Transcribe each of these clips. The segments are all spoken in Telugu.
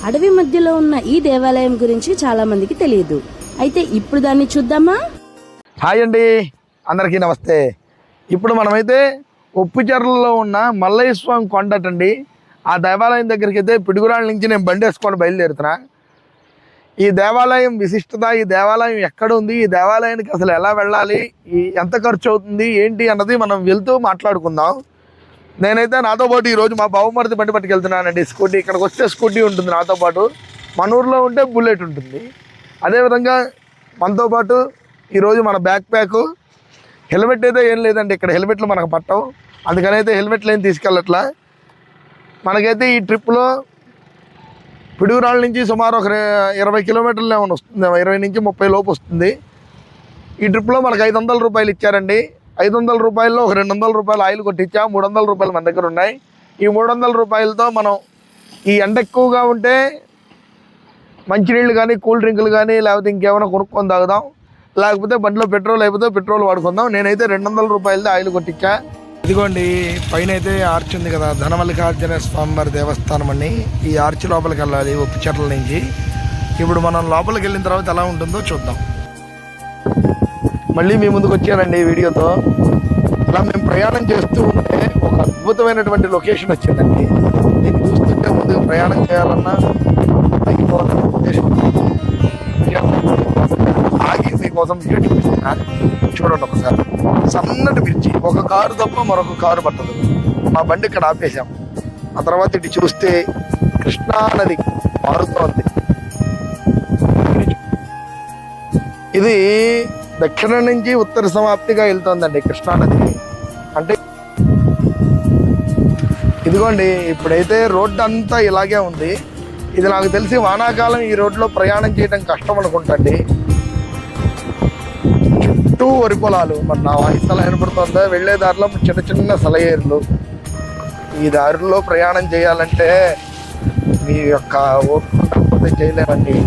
అడవి మధ్యలో ఉన్న ఈ దేవాలయం గురించి చాలా మందికి తెలియదు. అయితే ఇప్పుడు దాన్ని చూద్దామా? హాయ్ అండి, అందరికీ నమస్తే. ఇప్పుడు మనమైతే ఉప్పుచెర్లలో ఉన్న మల్లయ్య స్వామి కొండటండి. ఆ దేవాలయం దగ్గరికి అయితే పిడుగురాళ్ళ నుంచి నేను బండి వేసుకొని బయలుదేరుతున్నా. ఈ దేవాలయం విశిష్టత, ఈ దేవాలయం ఎక్కడ ఉంది, ఈ దేవాలయానికి అసలు ఎలా వెళ్ళాలి, ఎంత ఖర్చు అవుతుంది ఏంటి అన్నది మనం వెళ్తూ మాట్లాడుకుందాం. నేనైతే నాతో పాటు ఈరోజు మా బావమరిది బండి పట్టుకెళ్తున్నానండి. స్కూటీ ఇక్కడికి వస్తే స్కూటీ ఉంటుంది నాతో పాటు, మన ఊర్లో ఉంటే బుల్లెట్ ఉంటుంది. అదేవిధంగా మనతో పాటు ఈరోజు మన బ్యాక్ ప్యాక్, హెల్మెట్ అయితే ఏం లేదండి, ఇక్కడ హెల్మెట్లు మనకు పట్టవు, అందుకని అయితే హెల్మెట్లు ఏం తీసుకెళ్ళట్లా. మనకైతే ఈ ట్రిప్లో పిడుగురాళ్ళ నుంచి సుమారు ఒక 20 కిలోమీటర్లు ఏమైనా వస్తుంది, 20 నుంచి 30 లోపు వస్తుంది. ఈ ట్రిప్లో మనకు 500 రూపాయలు ఇచ్చారండి. 500 రూపాయల్లో ఒక 200 రూపాయలు ఆయిల్ కొట్టించా, 300 రూపాయలు మన దగ్గర ఉన్నాయి. ఈ 300 రూపాయలతో మనం ఈ ఎండ ఎక్కువగా ఉంటే మంచినీళ్ళు కానీ, కూల్ డ్రింకులు కానీ, లేకపోతే ఇంకేమైనా కొనుక్కొని తాగుదాం, లేకపోతే బండిలో పెట్రోల్ అయిపోతే పెట్రోల్ వాడుకుందాం. నేనైతే 200 రూపాయలతో ఆయిల్ కొట్టించా. ఇదిగోండి, పైన అయితే ఆర్చ్ ఉంది కదా, ధనమల్లికార్జున స్వామివారి దేవస్థానం అని. ఈ ఆర్చ్ లోపలికి వెళ్ళాలి ఉప్పుచెర్ల నుంచి. ఇప్పుడు మనం లోపలికి వెళ్ళిన తర్వాత ఎలా ఉంటుందో చూద్దాం. మళ్ళీ మీ ముందుకు వచ్చానండి ఈ వీడియోతో. ఇలా మేము ప్రయాణం చేస్తూ ఉంటే ఒక అద్భుతమైనటువంటి లొకేషన్ వచ్చిందండి. దీన్ని చూస్తుంటే ముందుకు ప్రయాణం చేయాలన్నా ఆగి మీకోసం చూపిస్తున్నా, చూడండి ఒకసారి. సన్నటి మిర్చి, ఒక కారు తప్ప మరొక కారు పట్టదు. మా బండి ఇక్కడ ఆపేశాం. ఆ తర్వాత ఇటు చూస్తే కృష్ణా నది మారుతోంది. ఇది దక్షిణం నుంచి ఉత్తర సమాప్తిగా వెళ్తుందండి కృష్ణా నది. అంటే ఇదిగోండి, ఇప్పుడైతే రోడ్డు అంతా ఇలాగే ఉంది. ఇది నాకు తెలిసి వానాకాలం ఈ రోడ్లో ప్రయాణం చేయడం కష్టం అనుకుంటండి. చుట్టూ వరి పొలాలు. మరి నా వాయిస్ అలా వినపడుతుందా? వెళ్ళే దారిలో చిన్న చిన్న సెలయేర్లు. ఈ దారిలో ప్రయాణం చేయాలంటే మీ యొక్క ఓపిక చేయలేమండి.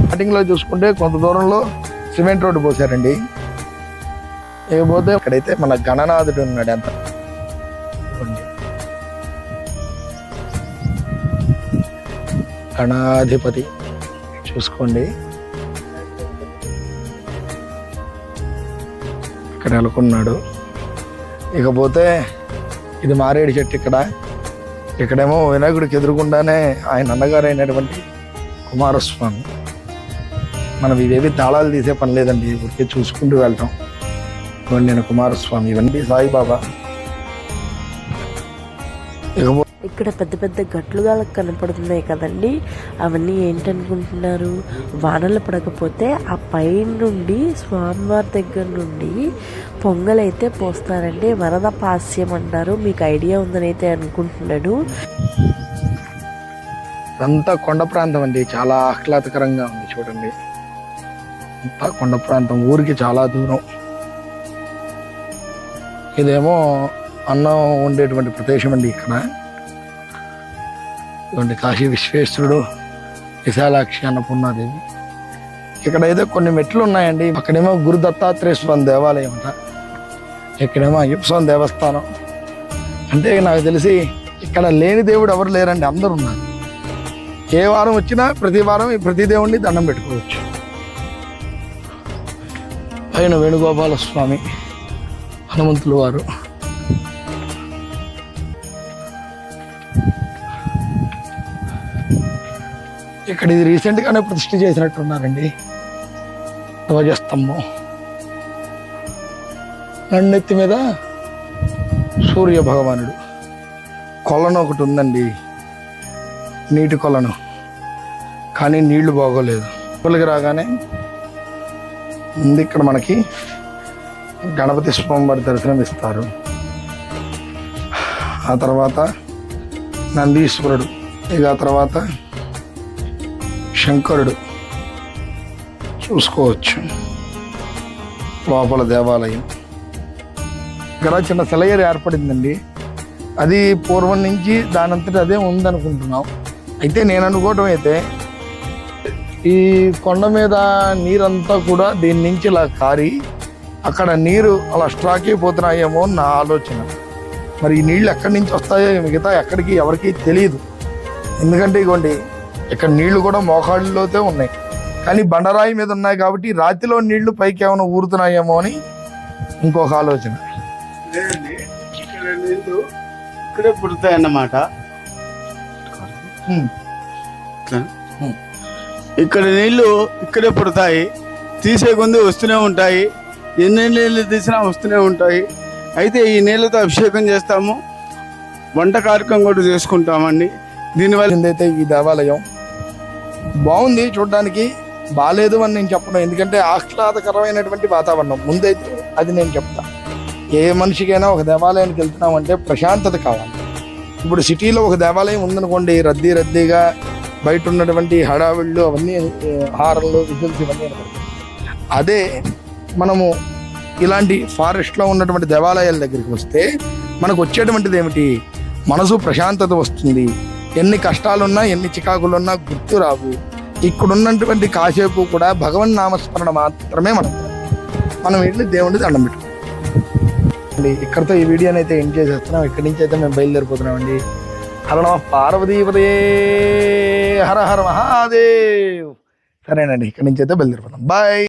స్టార్టింగ్లో చూసుకుంటే కొంత దూరంలో సిమెంట్ రోడ్డు పోసారండి. ఇకపోతే ఇక్కడైతే మన గణనాథుడు ఉన్నాడు. అంత గణాధిపతి చూసుకోండి, ఇక్కడ నెలకొన్నాడు. ఇకపోతే ఇది మారేడు చెట్టు. ఇక్కడేమో వినాయకుడికి ఎదురుకుండానే ఆయన అన్నగారు అయినటువంటి కుమారస్వామి. మనం ఇవేవి తాళాలు తీసే పని లేదండి, ఊరికే చూసుకుంటూ వెళ్తాం. ఇవన్నీ నేను కుమారస్వామి, ఇవన్నీ సాయిబాబా. ఇక్కడ పెద్ద పెద్ద గట్లుగా కనపడుతున్నాయి కదండి, అవన్నీ ఏంటనుకుంటున్నారు? వానలు పడకపోతే ఆ పై నుండి స్వామివారి దగ్గర నుండి పొంగలైతే పోస్తారండి. వరద పాస్యం అంటారు. మీకు ఐడియా ఉందని అయితే అనుకుంటున్నాడు. అంతా కొండ ప్రాంతం అండి, చాలా ఆహ్లాదకరంగా ఉంది. చూడండి, అంతా కొండ ప్రాంతం, ఊరికి చాలా దూరం. ఇదేమో అన్నం ఉండేటువంటి ప్రదేశం అండి. ఇక్కడ కాశీ విశ్వేశ్వరుడు, విశాలాక్షి, అన్నపూర్ణాదేవి. ఇక్కడైతే కొన్ని మెట్లు ఉన్నాయండి. అక్కడేమో గురు దత్తాత్రేయ స్వామి దేవాలయం అంట, ఇక్కడేమో అయ్యప్ప స్వామి దేవస్థానం. అంటే నాకు తెలిసి ఇక్కడ లేని దేవుడు ఎవరు లేరండి, అందరు ఉన్నారు. ఏ వారం వచ్చినా ప్రతి వారం ప్రతి దేవుడిని దండం పెట్టుకోవచ్చు. పైన వేణుగోపాల స్వామి, హనుమంతుల వారు. ఇక్కడ ఇది రీసెంట్గానే ప్రతిష్ఠ చేసినట్టున్నారండి. ధ్వజస్తంభం, నన్నెత్తి మీద సూర్య భగవానుడు. కొలను ఒకటి ఉందండి, నీటి కొలను, కానీ నీళ్లు బాగోలేదు. పులికి రాగానే ముందు ఇక్కడ మనకి గణపతి స్వామివారి దర్శనం ఇస్తారు. ఆ తర్వాత నందీశ్వరుడు, ఇక ఆ తర్వాత శంకరుడు చూసుకోవచ్చు. లోపల దేవాలయం. ఇక్కడ చిన్న సెలయేరు ఏర్పడిందండి. అది పూర్వం నుంచి దానంతటి అదే ఉందనుకుంటున్నాం. అయితే నేను అనుకోవటం అయితే ఈ కొండ మీద నీరంతా కూడా దీని నుంచి ఇలా కారి అక్కడ నీరు అలా స్ట్రాక్ అయిపోతున్నాయేమో అని నా ఆలోచన. మరి ఈ నీళ్ళు ఎక్కడి నుంచి వస్తాయో మిగతా ఎక్కడికి ఎవరికి తెలియదు. ఎందుకంటే ఇగోండి ఇక్కడ నీళ్లు కూడా మోకాళ్ళలోతే ఉన్నాయి, కానీ బండరాయి మీద ఉన్నాయి కాబట్టి రాతిలో నీళ్లు పైకి ఏమైనా ఊరుతున్నాయేమో అని ఇంకొక ఆలోచన. లేదండి, ఇక్కడ నీళ్ళు ఇక్కడే పుడతాయి అన్నమాట. ఇక్కడ నీళ్లు ఇక్కడే పుడతాయి, తీసే కొంది వస్తూనే ఉంటాయి, ఎన్ని నీళ్ళు తీసినా వస్తూనే ఉంటాయి. అయితే ఈ నీళ్ళతో అభిషేకం చేస్తాము, వంట కార్యక్రమం కూడా చేసుకుంటామండి. దీనివల్ల ఏందైతే ఈ దేవాలయం బాగుంది చూడడానికి, బాగాలేదు అని నేను చెప్పను, ఎందుకంటే ఆహ్లాదకరమైనటువంటి వాతావరణం ముందైతే అది నేను చెప్తా. ఏ మనిషికైనా ఒక దేవాలయానికి వెళ్తున్నామంటే ప్రశాంతత కావాలి. ఇప్పుడు సిటీలో ఒక దేవాలయం ఉందనుకోండి, రద్దీగా బయట ఉన్నటువంటి హడావిళ్ళు అవన్నీ, హారన్లు విజువల్స్ ఇవన్నీ కనపడతాయి. అదే మనము ఇలాంటి ఫారెస్ట్లో ఉన్నటువంటి దేవాలయాల దగ్గరికి వస్తే మనకు వచ్చేటువంటిది ఏమిటి, మనసు ప్రశాంతత వస్తుంది. ఎన్ని కష్టాలున్నా ఎన్ని చికాకులున్నా గుర్తు రావు. ఇక్కడ ఉన్నటువంటి కాసేపు కూడా భగవన్ నామస్మరణ మాత్రమే మనం వెళ్ళి దేవుడిని దండం పెట్టుకోండి. ఇక్కడితో ఈ వీడియోని అయితే ఎండ్ చేసేస్తున్నాం. ఇక్కడి నుంచి అయితే మేము బయలుదేరిపోతున్నామండి. హర నమః పార్వతీపదే, హర హర మహాదేవ్. సరేనండి, ఇక్కడి నుంచి అయితే బయలుదేరిపోతాం. బాయ్.